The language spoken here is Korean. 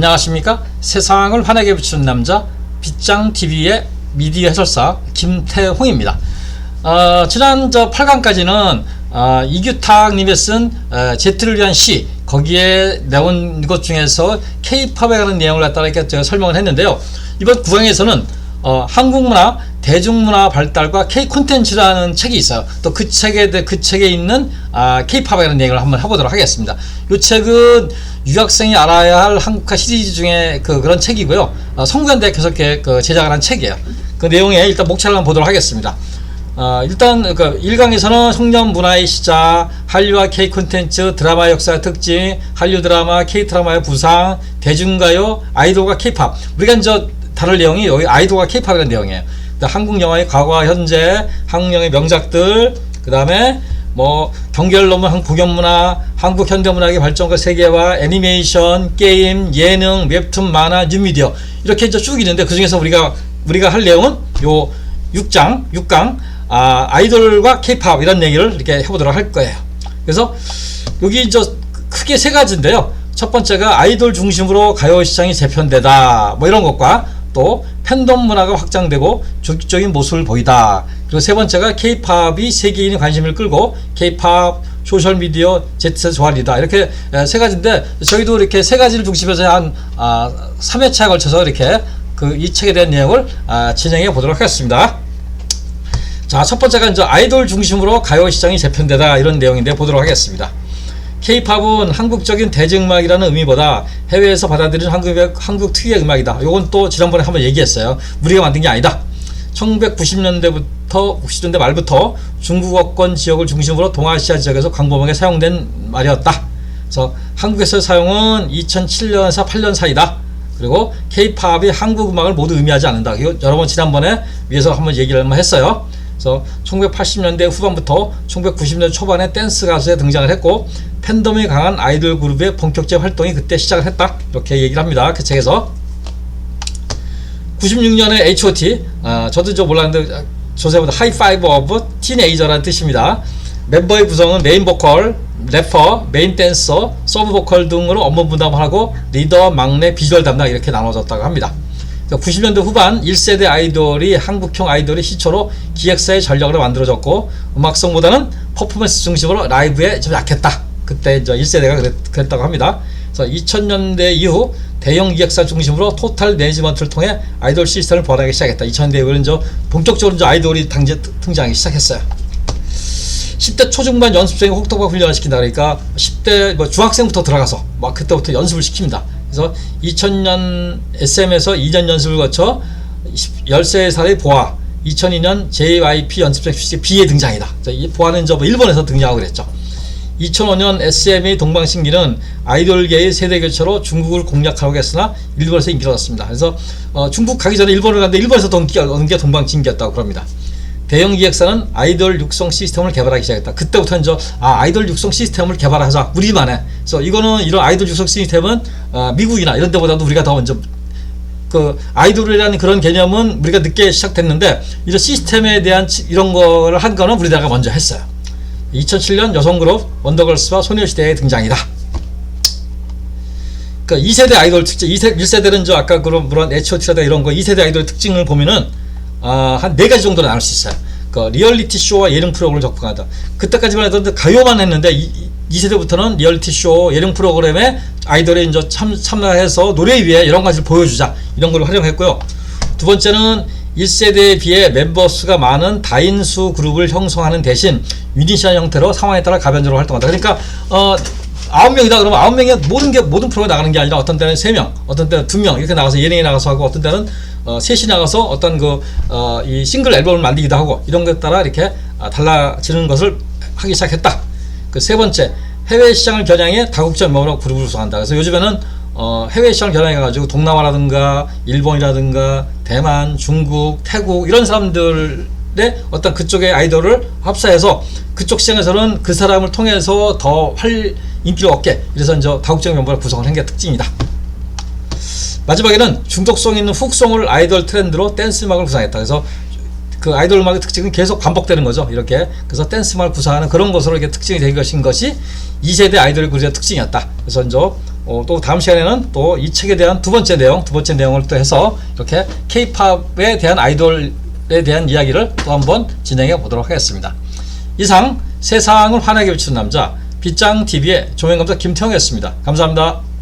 안녕하십니까? 세상을 환하게 비추는 남자 빗장TV의 미디어 해설사 김태홍입니다. 지난 8강까지는 이규탁님이 쓴 Z를 위한 시, 거기에 나온 것 중에서 K-팝에 관한 내용을 갖다가 이렇게 제가 설명을 했는데요. 이번 9강에서는 한국문화, 대중문화 발달과 K-콘텐츠라는 책이 있어요. 또 그 책에 있는 K-팝에 관한 내용을 한번 해보도록 하겠습니다. 이 책은 유학생이 알아야 할 한국화 시리즈 중에 그런 책이고요. 성균관대학교에서 제작을 한 책이에요. 그 내용에 일단 목차를 한번 보도록 하겠습니다. 일단 1강에서는 청년 문화의 시작, 한류와 K-콘텐츠, 드라마의 역사의 특징, 한류 드라마, K-드라마의 부상, 대중가요, 아이돌과 K-팝. 우리가 이제 다룰 내용이 여기 아이돌과 K-팝이라는 내용이에요. 한국 영화의 과거와 현재, 한국 영화의 명작들, 그 다음에 경계를 넘은 한국 공연문화, 한국 현대문학의 발전과 세계화, 애니메이션, 게임, 예능, 웹툰, 만화, 뉴미디어, 이렇게 이제 쭉 있는데, 그 중에서 우리가 할 내용은 요 6강 아이돌과 K-팝 이런 얘기를 이렇게 해보도록 할 거예요. 그래서 여기 이제 크게 세 가지인데요. 첫 번째가 아이돌 중심으로 가요 시장이 재편되다, 이런 것과 또 팬덤 문화가 확장되고 조직적인 모습을 보이다. 그리고 세 번째가 K-팝이 세계인의 관심을 끌고 K-팝, 소셜미디어, Z세대 조합이다. 이렇게 세 가지인데, 저희도 이렇게 세 가지를 중심해서 한 3회차에 걸쳐서 이렇게 이 책에 대한 내용을 진행해 보도록 하겠습니다. 자, 첫 번째가 이제 아이돌 중심으로 가요 시장이 재편되다, 이런 내용인데 보도록 하겠습니다. K-팝은 한국적인 대중음악이라는 의미보다 해외에서 받아들이는 한국 특유의 음악이다. 요건 또 지난번에 한번 얘기했어요. 우리가 만든 게 아니다. 1990년대 말부터 중국어권 지역을 중심으로 동아시아 지역에서 광범위하게 사용된 말이었다. 그래서 한국에서 사용은 2007년에서 8년 사이다. 그리고 K-팝이 한국 음악을 모두 의미하지 않는다. 이거 여러 번 지난번에 위에서 한번 얘기를 한번 했어요. 그래서 1980년대 후반부터 1990년대 초반에 댄스 가수에 등장을 했고, 팬덤이 강한 아이돌 그룹의 본격적 활동이 그때 시작을 했다. 이렇게 얘기를 합니다. 그 책에서. 96년에 H.O.T. 저도 몰랐는데 조세보다 하이파이브 오브 티네이저라는 뜻입니다. 멤버의 구성은 메인 보컬, 래퍼, 메인 댄서, 서브 보컬 등으로 업무 분담을 하고 리더, 막내, 비주얼 담당 이렇게 나눠졌다고 합니다. 90년대 후반 1세대 아이돌이 한국형 아이돌의 시초로 기획사의 전략으로 만들어졌고, 음악성보다는 퍼포먼스 중심으로 라이브에 좀 약했다. 그때 이제 1세대가 그랬다고 합니다. 그래서 2000년대 이후 대형 기획사 중심으로 토탈 매니지먼트를 통해 아이돌 시스템을 보완하기 시작했다. 2000년대 이후는 이제 본격적으로 이제 아이돌이 등장하기 시작했어요. 10대 초중반 연습생이 혹독하게 훈련을 시킨다. 그러니까 10대 중학생부터 들어가서 그때부터 연습을 시킵니다. 그래서 2000년 SM에서 2년 연습을 거쳐 13살의 보아, 2002년 JYP 연습생 출신 B의 등장이다. 이 보아는 이제 일본에서 등장하고 그랬죠. 2005년 SM의 동방신기는 아이돌계의 세대교체로 중국을 공략하려고 했으나 일본에서 인기를 얻었습니다. 그래서 중국 가기 전에 일본을 갔는데 일본에서 얻은 게 동방신기였다고 그럽니다. 대형 기획사는 아이돌 육성 시스템을 개발하기 시작했다. 그때부터 이제 아이돌 육성 시스템을 개발하자, 우리만의. 그래서 이거는 이런 아이돌 육성 시스템은 미국이나 이런 데보다도 우리가 더 먼저 아이돌이라는 그런 개념은 우리가 늦게 시작됐는데, 이런 시스템에 대한 이런 거를 한 거는 우리나라가 먼저 했어요. 2007년 여성그룹 원더걸스와 소녀시대의 등장이다. 2세대 아이돌 특징, 1세대는 이제 아까 그런 H.O.T라든가 이런 거 2세대 아이돌의 특징을 보면은 한 4가지 정도로 나눌 수 있어요. 리얼리티 쇼와 예능 프로그램을 접근하다. 그때까지만 해도 가요만 했는데 2세대부터는 리얼리티 쇼, 예능 프로그램에 아이돌이 이제 참여해서 노래 위에 이런 가지를 보여주자, 이런 걸 활용했고요. 두 번째는 1세대에 비해 멤버 수가 많은 다인수 그룹을 형성하는 대신 유니시한 형태로 상황에 따라 가변적으로 활동한다. 그러니까 9명이다 그러면 9명이 모든 프로에 나가는 게 아니라 어떤 때는 3명, 어떤 때는 2명 이렇게 나가서 예능에 나가서 하고, 어떤 때는 셋이 나가서 어떤 이 싱글 앨범을 만들기도 하고, 이런 것에 따라 이렇게 달라지는 것을 하기 시작했다. 세 번째, 해외 시장을 겨냥해 다국적 멤버로 그룹을 구성한다. 그래서 요즘에는 해외 시장을 겨냥해 가지고 동남아라든가 일본이라든가 대만, 중국, 태국 이런 사람들의 어떤 그쪽의 아이돌을 합사해서 그쪽 시장에서는 그 사람을 통해서 더 인기를 얻게, 그래서 이제 다국적 멤버를 구성을 한 게 특징이다. 마지막에는 중독성 있는 훅송을 아이돌 트렌드로 댄스 음악을 구성했다. 그래서 그 아이돌 음악의 특징은 계속 반복되는 거죠. 이렇게. 그래서 댄스 음악을 구성하는 그런 것으로 이렇게 특징이 된 것이 2세대 아이돌 그룹의 특징이었다. 그래서 이제 또 다음 시간에는 또 이 책에 대한 두 번째 내용을 또 해서 이렇게 K-팝에 대한 아이돌에 대한 이야기를 또 한번 진행해 보도록 하겠습니다. 이상 세상을 환하게 비추는 남자 빗장TV의 조명감독 김태형이었습니다. 감사합니다.